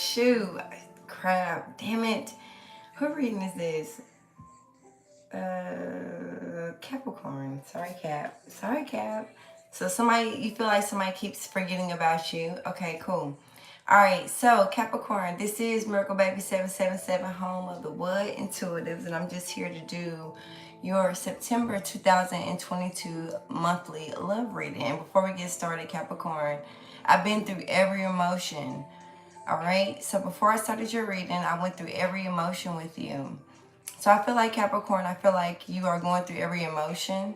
shoot. Crap. Damn it. Who reading is this? Capricorn. Sorry, Cap. Sorry, Cap. So somebody, you feel like somebody keeps forgetting about you. Okay, cool. All right, so Capricorn, this is Miracle Baby 777, home of the Wood Intuitives, and I'm just here to do your September 2022 monthly love reading. And before we get started, Capricorn, I've been through every emotion. All right, so before I started your reading, I went through every emotion with you. So I feel like Capricorn, I feel like you are going through every emotion.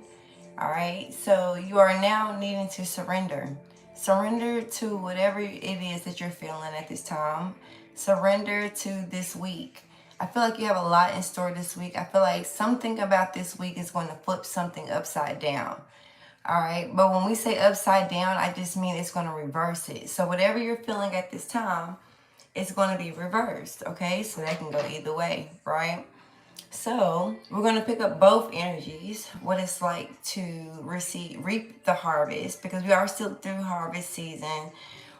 All right, so you are now needing to surrender. Surrender to whatever it is that you're feeling at this time. Surrender to this week. I feel like you have a lot in store this week. I feel like something about this week is going to flip something upside down. All right, but when we say upside down, I just mean it's going to reverse it. So whatever you're feeling at this time, it's going to be reversed, okay? So that can go either way, right? So we're going to pick up both energies, what it's like to reap the harvest, because we are still through harvest season.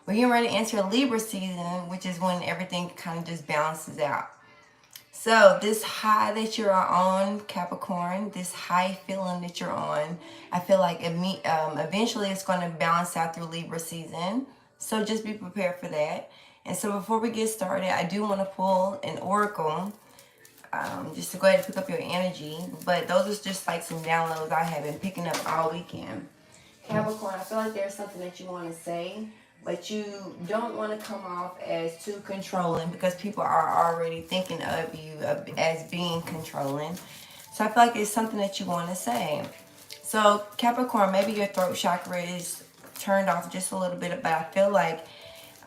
We're getting ready to enter Libra season, which is when everything kind of just balances out. So this high that you're on, Capricorn, this high feeling that you're on, I feel like eventually it's going to balance out through Libra season. So just be prepared for that. And so before we get started, I do want to pull an oracle. Just to go ahead and pick up your energy. But those are just like some downloads I have been picking up all weekend. Capricorn, I feel like there's something that you want to say, but you don't want to come off as too controlling because people are already thinking of you as being controlling. So I feel like it's something that you want to say. So Capricorn, maybe your throat chakra is turned off just a little bit, but I feel like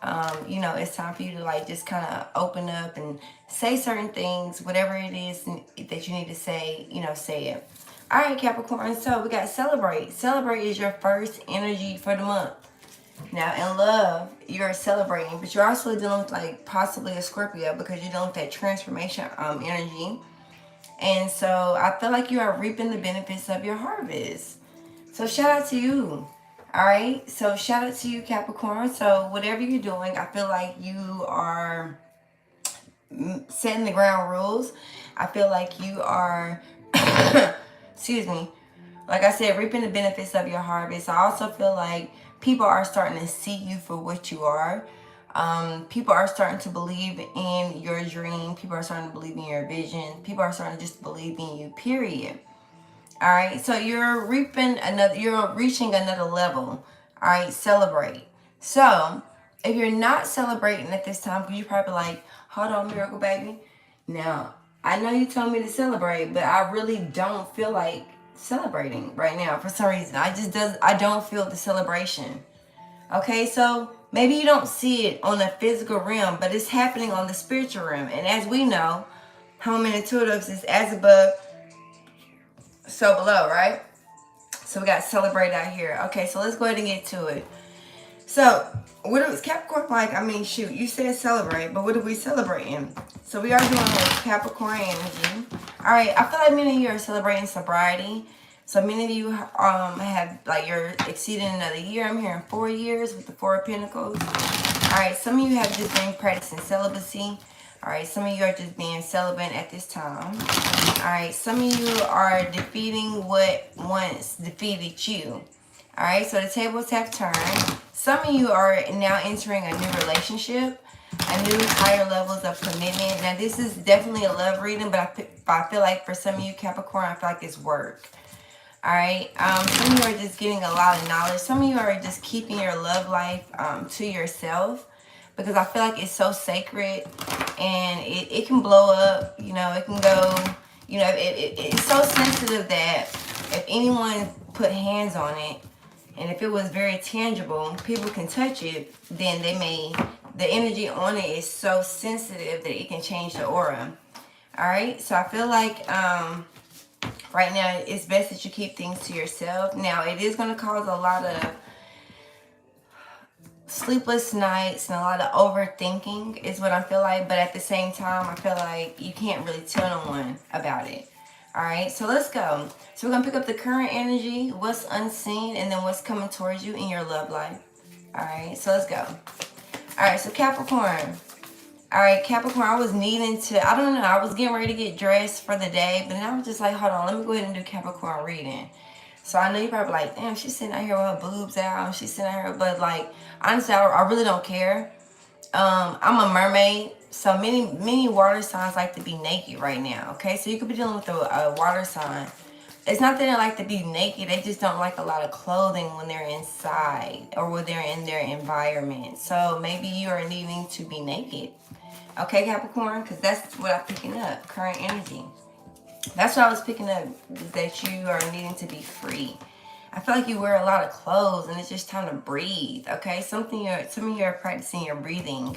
it's time for you to like just kind of open up and say certain things, whatever it is that you need to say, say it. All right, Capricorn, so we got celebrate. Celebrate is your first energy for the month. Now, in love, you're celebrating, but you're also dealing with like possibly a Scorpio because you're dealing with that transformation energy. And so I feel like you are reaping the benefits of your harvest. So shout out to you. All right, so shout out to you, Capricorn. So whatever you're doing, I feel like you are setting the ground rules. I feel like you are, excuse me, like I said, reaping the benefits of your harvest. I also feel like people are starting to see you for what you are. People are starting to believe in your dream. People are starting to believe in your vision. People are starting to just believe in you, period. All right, so you're reaching another level. All right, celebrate. So if you're not celebrating at this time, because you're probably like, hold on, Miracle Baby. Now, I know you told me to celebrate, but I really don't feel like celebrating right now for some reason. I don't feel the celebration. Okay, so maybe you don't see it on the physical realm, but it's happening on the spiritual realm. And as we know, home intuitives is as above, so below, right? So we got celebrate out here. Okay, so let's go ahead and get to it. So what is Capricorn like? I mean, shoot, you said celebrate, but what are we celebrating? So we are doing like Capricorn energy. All right, I feel like many of you are celebrating sobriety. So many of you have like you're exceeding another year. I'm hearing 4 years with the 4 of Pentacles. All right, some of you have just been practicing celibacy. All right, some of you are just being celibate at this time. All right, some of you are defeating what once defeated you. All right, so the tables have turned. Some of you are now entering a new relationship, a new higher levels of commitment. Now, this is definitely a love reading, but I feel like for some of you, Capricorn, I feel like it's work. All right, some of you are just getting a lot of knowledge. Some of you are just keeping your love life to yourself, because I feel like it's so sacred and it can blow up, it can go, it's so sensitive that if anyone put hands on it and if it was very tangible, people can touch it, then the energy on it is so sensitive that it can change the aura. All right, so I feel like right now it's best that you keep things to yourself. Now, it is going to cause a lot of sleepless nights and a lot of overthinking is what I feel like, but at the same time I feel like you can't really tell no one about it. All right, so let's go. So we're gonna pick up the current energy, what's unseen, and then what's coming towards you in your love life. All right, so let's go. All right, so Capricorn, All right, Capricorn, I was needing to, I don't know, I was getting ready to get dressed for the day, but then I was just like, hold on, let me go ahead and do Capricorn reading. So I know you're probably like, damn, she's sitting out here with her boobs out, she's sitting out here, but like, honestly, I really don't care. I'm a mermaid, so many water signs like to be naked right now, okay? So you could be dealing with a water sign. It's not that they like to be naked, they just don't like a lot of clothing when they're inside or when they're in their environment. So maybe you are needing to be naked. Okay, Capricorn, because that's what I'm picking up, current energy. That's what I was picking up, that you are needing to be free. I feel like you wear a lot of clothes and it's just time to breathe, okay? Some of you are practicing your breathing. All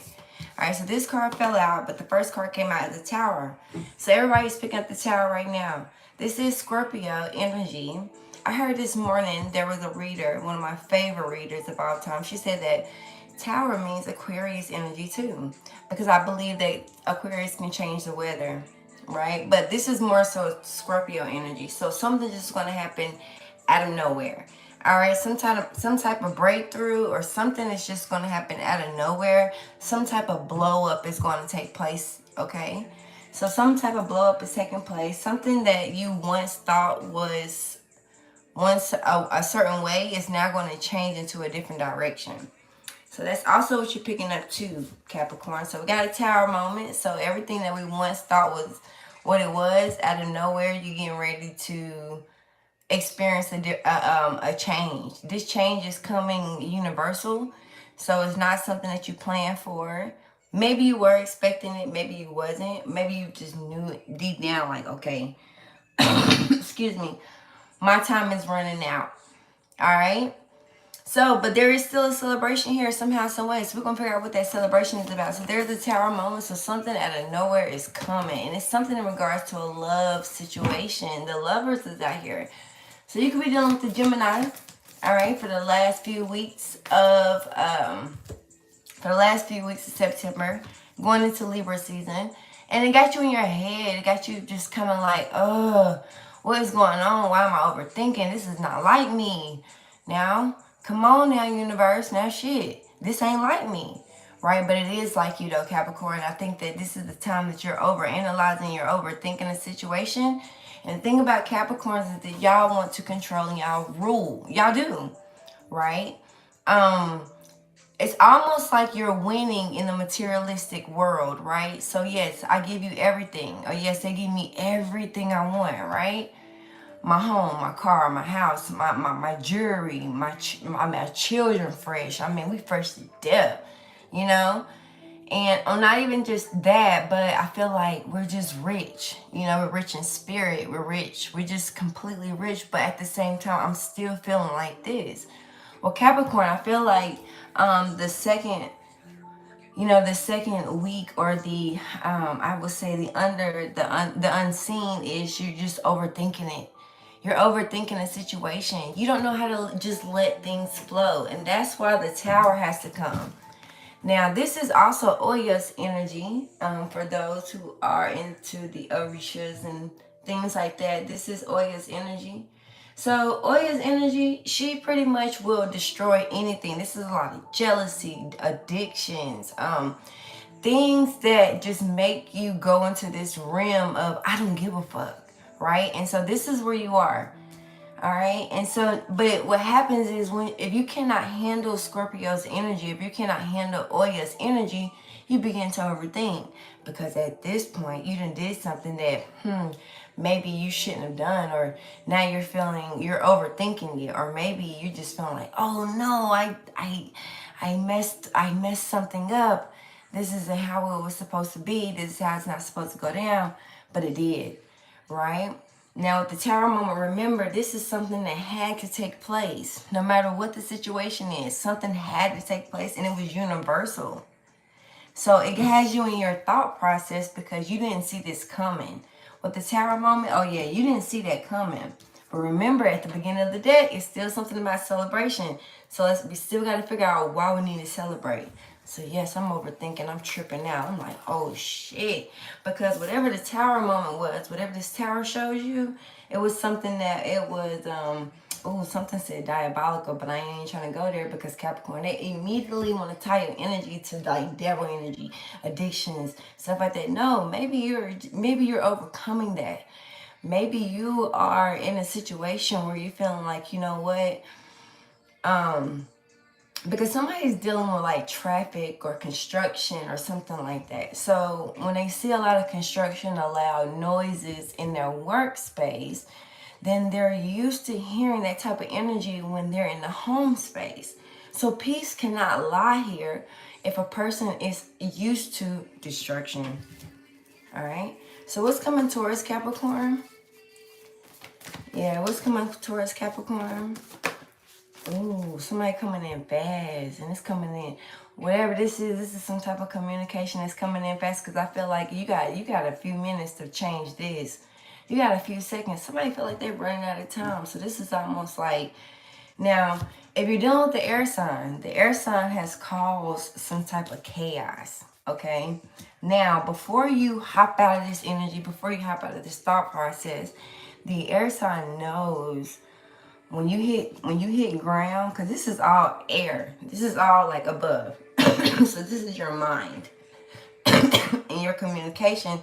right, so this card fell out, but the first card came out as the Tower. So everybody's picking up the Tower right now. This is Scorpio energy. I heard this morning there was a reader, one of my favorite readers of all time. She said that Tower means Aquarius energy too, because I believe that Aquarius can change the weather, right? But this is more so Scorpio energy. So something's just going to happen out of nowhere. All right, some type of breakthrough or something is just going to happen out of nowhere. Some type of blow up is going to take place, okay? So some type of blow up is taking place. Something that you once thought was once a certain way is now going to change into a different direction. So that's also what you're picking up too, Capricorn. So we got a Tower moment. So everything that we once thought was what it was, out of nowhere, you're getting ready to experience a change. This change is coming universal. So it's not something that you plan for. Maybe you were expecting it. Maybe you wasn't. Maybe you just knew it deep down, like, okay, excuse me, my time is running out. All right. So, but there is still a celebration here somehow, some way. So we're going to figure out what that celebration is about. So there's a Tower moment. So something out of nowhere is coming. And it's something in regards to a love situation. The lovers is out here. So you could be dealing with the Gemini, all right, for the last few weeks of September, going into Libra season. And it got you in your head. It got you just kind of like, oh, what is going on? Why am I overthinking? This is not like me. Now, come on now, universe. Now, shit, this ain't like me, right? But it is like you, though, Capricorn. I think that this is the time that you're overanalyzing, you're overthinking a situation. And the thing about Capricorns is that y'all want to control and y'all rule. Y'all do, right? It's almost like you're winning in the materialistic world, right? So, yes, I give you everything. Or, yes, they give me everything I want, right? My home, my car, my house, my jewelry, my children fresh. I mean, we fresh to death, you know? And I'm not even just that, but I feel like we're just rich. You know, we're rich in spirit. We're rich. We're just completely rich. But at the same time, I'm still feeling like this. Well, Capricorn, I feel like the second week, or I would say the unseen is you're just overthinking it. You're overthinking a situation. You don't know how to just let things flow. And that's why the Tower has to come. Now, this is also Oya's energy, for those who are into the Orishas and things like that. This is Oya's energy. So, Oya's energy, she pretty much will destroy anything. This is a lot of jealousy, addictions, things that just make you go into this realm of, I don't give a fuck, right? And so this is where you are. All right. And so, but what happens is if you cannot handle Scorpio's energy, if you cannot handle Oya's energy, you begin to overthink, because at this point you done did something that, maybe you shouldn't have done, or now you're overthinking it, or maybe you just feeling like, oh no, I messed something up. This isn't how it was supposed to be. This is how it's not supposed to go down, but it did, right? Now, with the Tower moment, remember, this is something that had to take place. No matter what the situation is, something had to take place, and it was universal. So it has you in your thought process because you didn't see this coming. With the Tower moment, oh yeah, you didn't see that coming. But remember, at the beginning of the day, it's still something about celebration. So we still got to figure out why we need to celebrate. So yes, I'm overthinking. I'm tripping out. I'm like, oh shit. Because whatever the Tower moment was, whatever this Tower shows you, it was something that it was oh, something said diabolical, but I ain't trying to go there because Capricorn, they immediately want to tie your energy to like devil energy, addictions, stuff like that. No, maybe you're overcoming that. Maybe you are in a situation where you're feeling like, you know what, because somebody's dealing with like traffic or construction or something like that. So when they see a lot of construction or loud noises in their workspace, then they're used to hearing that type of energy when they're in the home space. So peace cannot lie here if a person is used to destruction. All right. So what's coming towards Capricorn? Yeah, what's coming towards Capricorn? Ooh, somebody coming in fast, and it's coming in. Whatever this is some type of communication that's coming in fast. Because I feel like you got a few minutes to change this. You got a few seconds. Somebody feel like they're running out of time. So this is almost like, now, if you're dealing with the air sign has caused some type of chaos. Okay. Now, before you hop out of this energy, before you hop out of this thought process, the air sign knows when you hit ground, because this is all air, this is all like above. So this is your mind and your communication.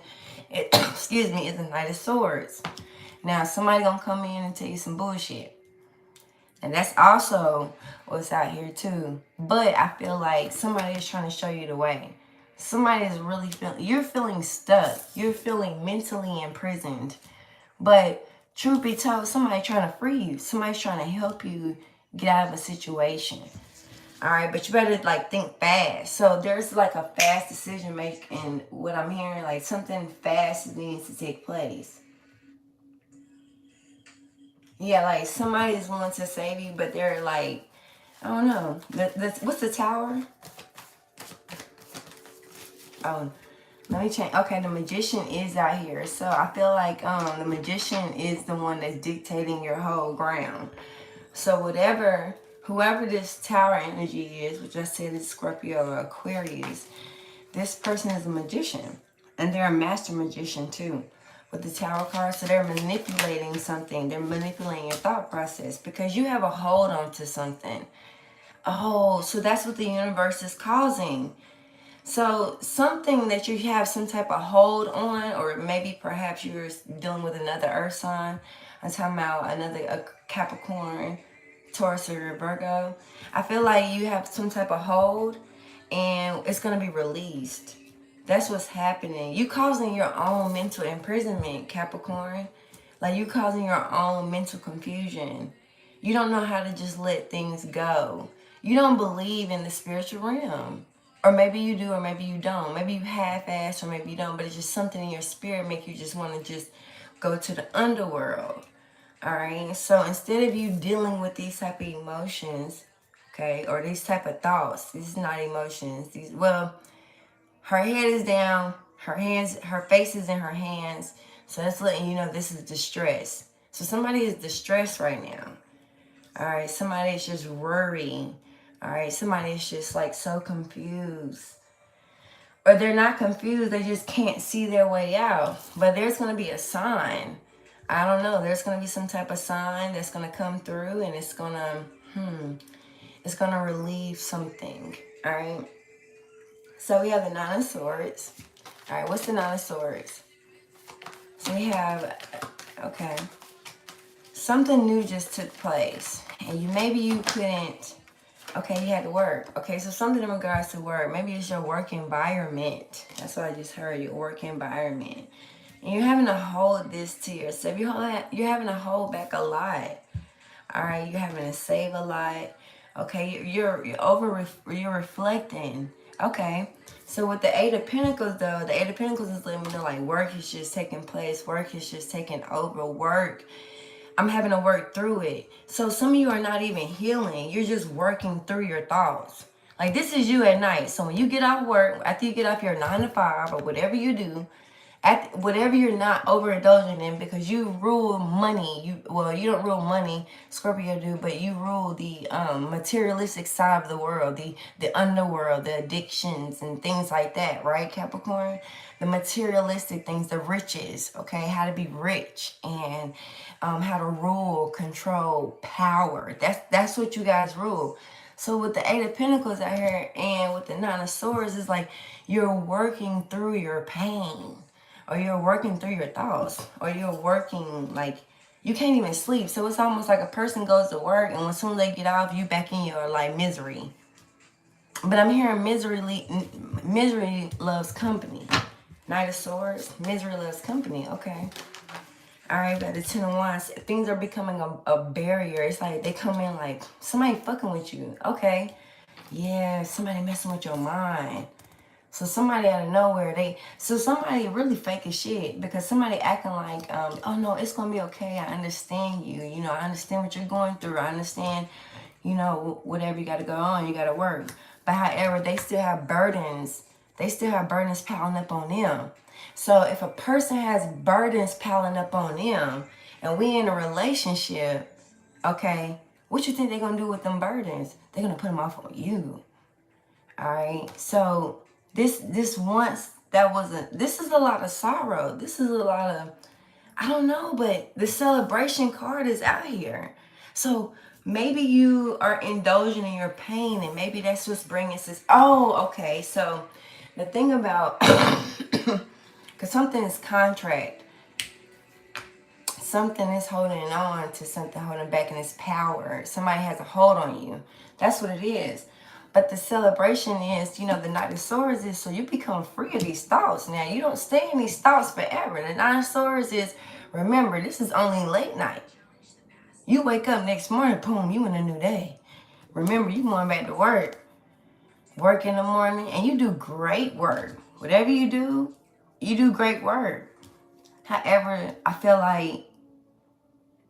Excuse me, is the Knight of Swords. Now somebody gonna come in and tell you some bullshit, and that's also what's out here too. But I feel like somebody is trying to show you the way. Somebody is really you're feeling stuck, you're feeling mentally imprisoned. But truth be told, somebody's trying to free you. Somebody's trying to help you get out of a situation. All right, but you better like think fast. So there's like a fast decision making. What I'm hearing, like something fast needs to take place. Yeah, like somebody's willing to save you, but they're like, I don't know. What's the Tower? Oh, let me change. Okay, the Magician is out here. So I feel like the Magician is the one that's dictating your whole ground. So whoever this Tower energy is, which I said is Scorpio or Aquarius, this person is a magician. And they're a master magician too with the Tower card. So they're manipulating something. They're manipulating your thought process because you have a hold on to something. Oh, so that's what the universe is causing. So something that you have some type of hold on, or maybe perhaps you're dealing with another earth sign. I'm talking about a Capricorn, Taurus, or Virgo. I feel like you have some type of hold and it's going to be released. That's what's happening. You causing your own mental imprisonment, Capricorn. Like you causing your own mental confusion. You don't know how to just let things go. You don't believe in the spiritual realm. Or maybe you do, or maybe you don't. Maybe you half-ass, or maybe you don't. But it's just something in your spirit make you just want to just go to the underworld. All right. So instead of you dealing with these type of emotions, okay, or these type of thoughts, this is not emotions. Her head is down. Her face is in her hands. So that's letting you know this is distress. So somebody is distressed right now. All right. Somebody is just worrying. All right, somebody is just like so confused. Or they're not confused, they just can't see their way out. But there's going to be a sign. I don't know, there's going to be some type of sign that's going to come through and it's going to relieve something. All right. So we have the Nine of Swords. All right, what's the Nine of Swords? So we have, okay, something new just took place. And maybe you couldn't. Okay, you had to work. Okay, so something in regards to work. Maybe it's your work environment. That's what I just heard, your work environment. And you're having to hold this to yourself. You're having to hold back a lot. All right, you're having to save a lot. Okay, you're reflecting. Okay, so with the Eight of Pentacles though, the Eight of Pentacles is letting me know like work is just taking place. Work is just taking over. Work, I'm having to work through it. So some of you are not even healing. You're just working through your thoughts. Like this is you at night. So when you get off work, after you get off your 9 to 5 or whatever you do, at whatever you're not overindulging in, because you rule money. You don't rule money, Scorpio do, but you rule the materialistic side of the world, the underworld, the addictions and things like that, right, Capricorn? The materialistic things, the riches, okay, how to be rich, and how to rule, control, power. That's what you guys rule. So with the Eight of Pentacles out here and with the Nine of Swords, it's like you're working through your pain, or you're working through your thoughts, or you're working, like, you can't even sleep. So it's almost like a person goes to work, and as soon as they get off, you back in your, like, misery. But I'm hearing misery loves company. Knight of Swords, misery loves company. Okay. All right, got the Ten of Wands. Things are becoming a barrier. It's like they come in like, somebody fucking with you. Okay. Yeah, somebody messing with your mind. So somebody out of nowhere, somebody really fake as shit, because somebody acting like, oh no, it's gonna be okay. I understand you. You know, I understand what you're going through. I understand, you know, whatever you got to go on, you got to work. But however, they still have burdens. They still have burdens piling up on them. So if a person has burdens piling up on them, and we in a relationship, okay, what you think they're gonna do with them burdens? They're gonna put them off on you. All right. So this once that wasn't. This is a lot of sorrow. This is a lot of, I don't know, but the celebration card is out here. So maybe you are indulging in your pain, and maybe that's what's bringing this. Oh, okay. So the thing about, because something is contract. Something is holding on to something, holding back in its power. Somebody has a hold on you. That's what it is. But the celebration is, you know, the Knight of Swords is so you become free of these thoughts. Now, you don't stay in these thoughts forever. The Knight of Swords is, remember, this is only late night. You wake up next morning, boom, you in a new day. Remember, you going back to work. Work in the morning, and you do great work. Whatever you do great work. However, I feel like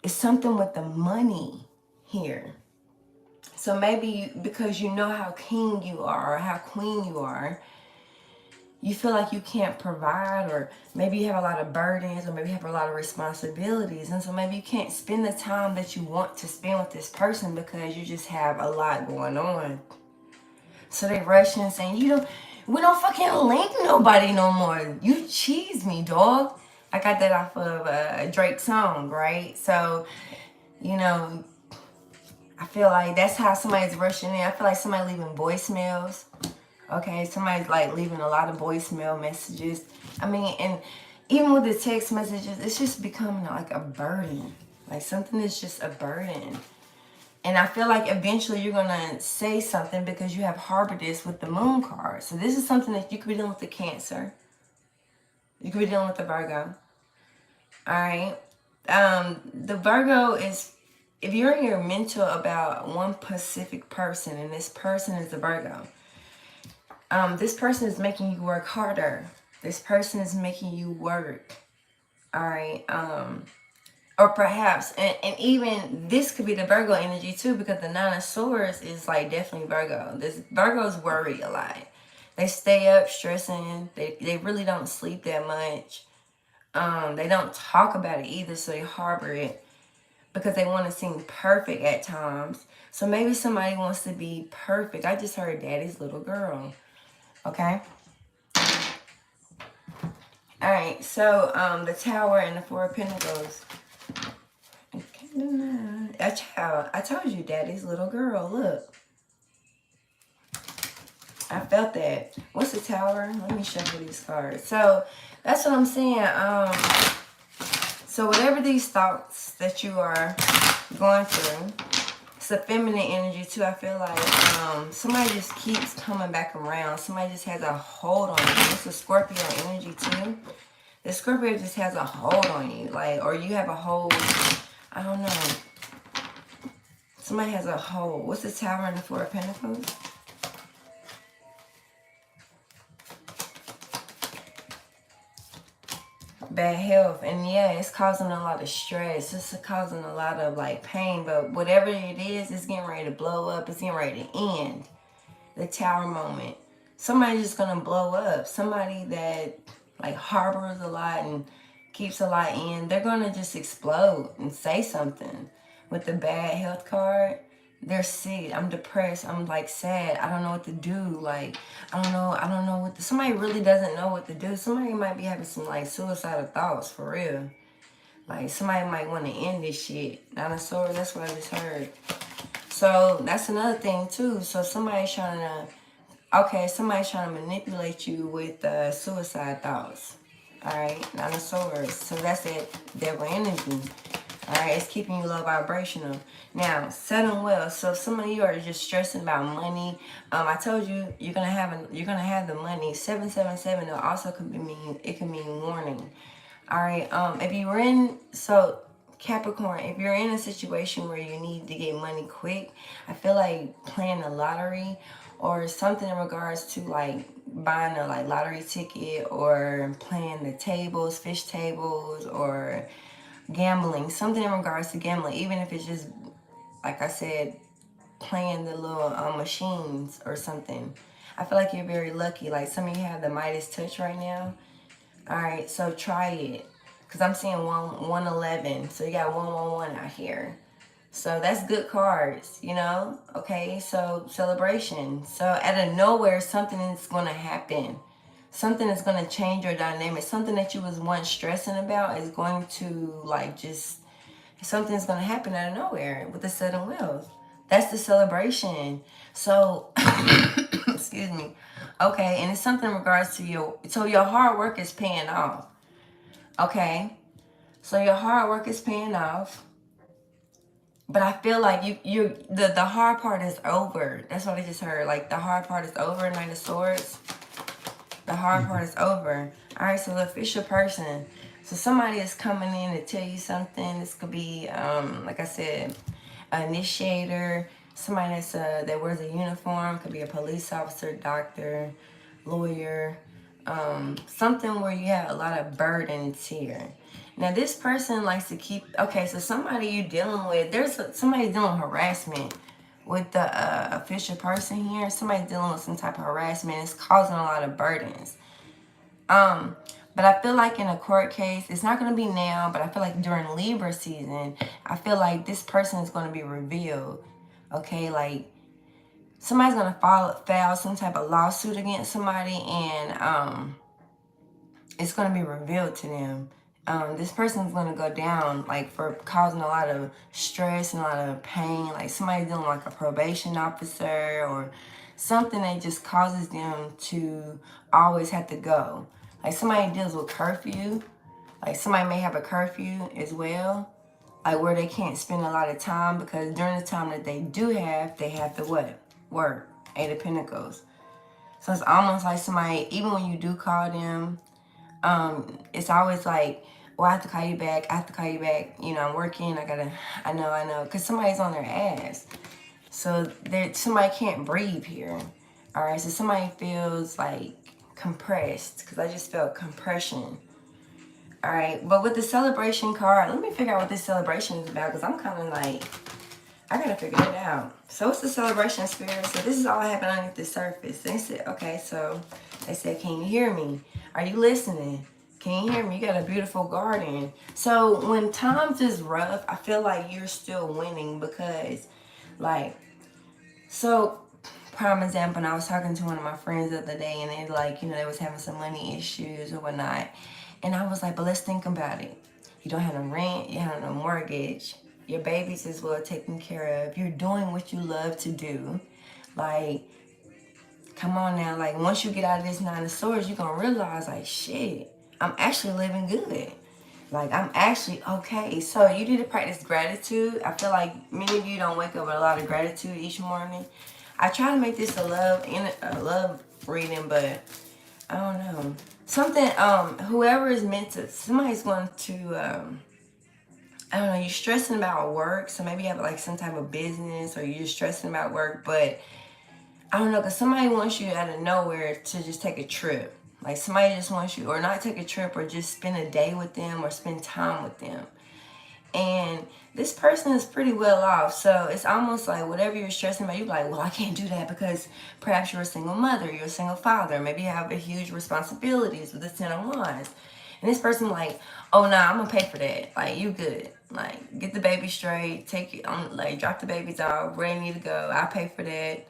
it's something with the money here. So maybe because you know how king you are, or how queen you are, you feel like you can't provide, or maybe you have a lot of burdens, or maybe you have a lot of responsibilities. And so maybe you can't spend the time that you want to spend with this person because you just have a lot going on. So they rush in saying, we don't fucking link nobody no more. You cheese me, dog. I got that off of a Drake song, right? So, you know, I feel like that's how somebody's rushing in. I feel like somebody leaving voicemails. Okay, somebody's like leaving a lot of voicemail messages. I mean, and even with the text messages, it's just becoming like a burden. Like something is just a burden. And I feel like eventually you're going to say something because you have harbored this with the Moon card. So this is something that you could be dealing with the Cancer. You could be dealing with the Virgo. All right. The Virgo is, if you're in your mental about one specific person, and this person is the Virgo, this person is making you work harder. This person is making you work. All right. Or perhaps, and even this could be the Virgo energy too, because the Nine of Swords is like definitely Virgo. This Virgos worry a lot. They stay up stressing. They really don't sleep that much. They don't talk about it either, so they harbor it because they want to seem perfect at times. So maybe somebody wants to be perfect. I just heard daddy's little girl. Okay. All right. So the Tower and the Four of Pentacles. A child. I told you, daddy's little girl. Look. I felt that. What's the Tower? Let me shuffle these cards. So that's what I'm saying. So whatever these thoughts that you are going through, it's a feminine energy too. I feel like somebody just keeps coming back around. Somebody just has a hold on you. It's a Scorpio energy too. The Scorpio just has a hold on you. Like, or you have a hold. I don't know. Somebody has a hold. What's the Tower and the Four of Pentacles? Bad health. And yeah, it's causing a lot of stress. It's causing a lot of like pain. But whatever it is, it's getting ready to blow up. It's getting ready to end. The Tower moment. Somebody's just going to blow up. Somebody that like harbors a lot and keeps a lot in, they're gonna just explode and say something. With the bad health card, they're sick. I'm depressed. I'm like sad. I don't know what to do. Like, I don't know what somebody really doesn't know what to do. Somebody might be having some like suicidal thoughts for real. Like somebody might want to end this shit. Dinosaur, that's what I just heard. So that's another thing too. So somebody's trying to manipulate you with suicide thoughts. Alright, Nine of Swords. So that's that devil energy. Alright, it's keeping you low vibrational. Now, sudden wealth. So some of you are just stressing about money. I told you you're gonna have the money. 777 also could mean, it can mean warning. Alright, if you were in Capricorn, if you're in a situation where you need to get money quick, I feel like playing the lottery or something in regards to like buying a like lottery ticket or playing the tables, fish tables, or gambling, something in regards to gambling, even if it's just, like I said, playing the little machines or something. I feel like you're very lucky. Like some of you have the Midas touch right now. Alright, so try it. Because I'm seeing 111. So you got 111 out here. So that's good cards, you know? Okay, so celebration. So out of nowhere, something is going to happen. Something is going to change your dynamic. Something that you was once stressing about is going to like just, something's going to happen out of nowhere with the sudden wealth. That's the celebration. So, excuse me. Okay, and it's something in regards to your hard work is paying off. Okay, so your hard work is paying off. But I feel like the hard part is over. That's what I just heard. Like the hard part is over, Knight of Swords. The hard part is over. All right, so the official person. So somebody is coming in to tell you something. This could be, like I said, an initiator. Somebody that wears a uniform. Could be a police officer, doctor, lawyer. Something where you have a lot of burdens here. Now this person likes to keep, okay, so somebody you're dealing with, somebody dealing with harassment with the official person here. Somebody's dealing with some type of harassment. It's causing a lot of burdens. But I feel like in a court case, it's not going to be now, but I feel like during Libra season, I feel like this person is going to be revealed. Okay, like somebody's going to file some type of lawsuit against somebody, and it's going to be revealed to them. This person's going to go down like for causing a lot of stress and a lot of pain. Like somebody's dealing like a probation officer or something that just causes them to always have to go. Like somebody deals with curfew. Like somebody may have a curfew as well. Like where they can't spend a lot of time because during the time that they do have, they have to what? Work. 8 of Pentacles. So it's almost like somebody, even when you do call them, it's always like, well, I have to call you back. I have to call you back. You know, I'm working. I know. Because somebody's on their ass. So somebody can't breathe here. All right. So somebody feels like compressed. Because I just felt compression. All right. But with the celebration card, let me figure out what this celebration is about. Because I'm kind of like, I got to figure it out. So it's the celebration spirit. So this is all happening underneath the surface. They said, okay, so they said, can you hear me? Are you listening? Can you hear me? You got a beautiful garden. So when times is rough, I feel like you're still winning because, like, so prime example, and I was talking to one of my friends the other day, and they like, you know, they was having some money issues or whatnot. And I was like, but let's think about it. You don't have no rent, you have no mortgage. Your babies is well taken care of. You're doing what you love to do. Like, come on now. Like, once you get out of this 9 of Swords, you're going to realize, like, shit, I'm actually living good. Like, I'm actually okay. So you need to practice gratitude. I feel like many of you don't wake up with a lot of gratitude each morning. I try to make this a love reading, but I don't know. Something, whoever is meant to, somebody's going to, I don't know, you're stressing about work. So maybe you have like some type of business or you're just stressing about work. But I don't know, because somebody wants you out of nowhere to just take a trip. Like somebody just wants you, or not take a trip, or just spend a day with them or spend time with them. And this person is pretty well off. So it's almost like whatever you're stressing about, you're like, well, I can't do that because perhaps you're a single mother, you're a single father. Maybe you have a huge responsibilities with the 10 of Wands. And this person like, oh, nah, I'm going to pay for that. Like, you good. Like, get the baby straight. Take it on, like, drop the babies off. Where they need to go. I'll pay for that.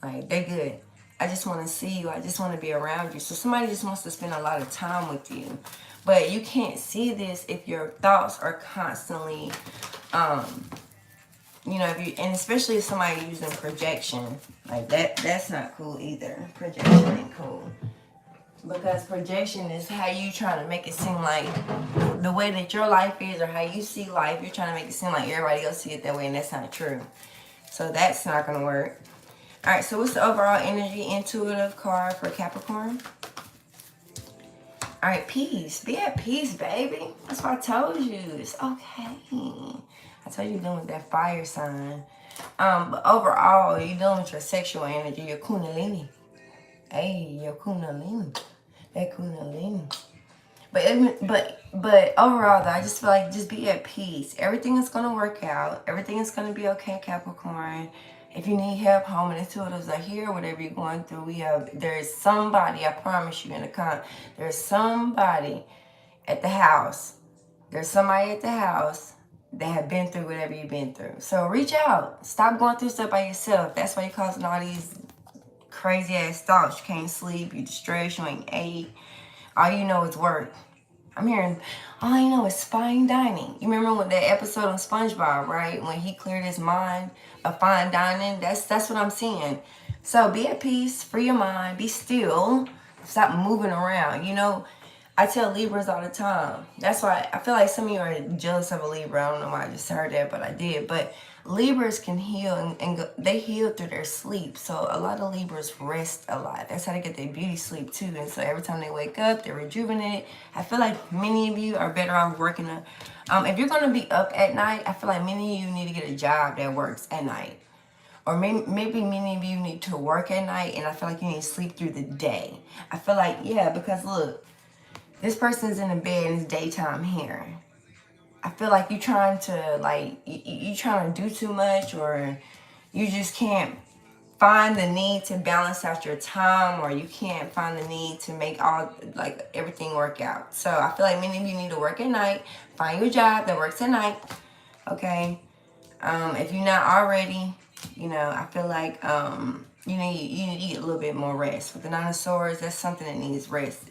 Like, they good. I just want to see you. I just want to be around you. So somebody just wants to spend a lot of time with you. But you can't see this if your thoughts are constantly, you know, if you, and especially if somebody using projection. Like, that's not cool either. Projection ain't cool. Because projection is how you trying to make it seem like the way that your life is or how you see life, you're trying to make it seem like everybody else see it that way, and that's not true. So that's not going to work. All right, so what's the overall energy intuitive card for Capricorn? All right, peace. Be at peace, baby. That's what I told you. It's okay. I told you you're dealing with that fire sign. But overall, you're dealing with your sexual energy, your kundalini. Hey, your kundalini. That kundalini. But overall, though, I just feel like just be at peace. Everything is going to work out. Everything is going to be okay, Capricorn. If you need help, home and intuitives are here. Whatever you're going through, there's somebody, I promise you, there's somebody at the house. There's somebody at the house that have been through whatever you've been through. So reach out. Stop going through stuff by yourself. That's why you're causing all these crazy ass thoughts. You can't sleep. You're distressed. You ain't ate. All you know is work. I'm hearing, all you know is fine dining. You remember when that episode on SpongeBob, right? When he cleared his mind of fine dining? That's what I'm seeing. So be at peace, free your mind, be still, stop moving around. You know, I tell Libras all the time. That's why I feel like some of you are jealous of a Libra. I don't know why I just heard that, but I did. But Libras can heal and they heal through their sleep. So a lot of Libras rest a lot. That's how they get their beauty sleep too. And so every time they wake up, they're rejuvenated. I feel like many of you are better off working if you're going to be up at night, I feel like many of you need to get a job that works at night. Or maybe many of you need to work at night, and I feel like you need to sleep through the day. I feel like, yeah, because look, this person's in the bed and it's daytime here. I feel like you're trying to, like, you trying to do too much, or you just can't find the need to balance out your time, or you can't find the need to make everything work out. So I feel like many of you need to work at night. Find you a job that works at night, okay? If you're not already, you know, I feel like you need to get a little bit more rest. With the Nine of Swords, that's something that needs rest.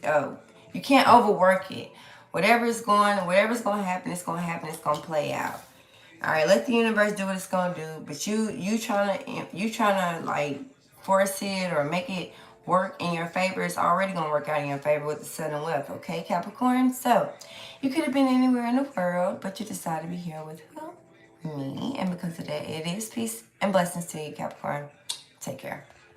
You can't overwork it. Whatever's going to happen, it's going to happen. It's going to play out. All right, let the universe do what it's going to do. But you trying to like force it or make it work in your favor. It's already going to work out in your favor with the Sun and Wealth. Okay, Capricorn? So you could have been anywhere in the world, but you decided to be here with who? Me. And because of that, it is peace and blessings to you, Capricorn. Take care.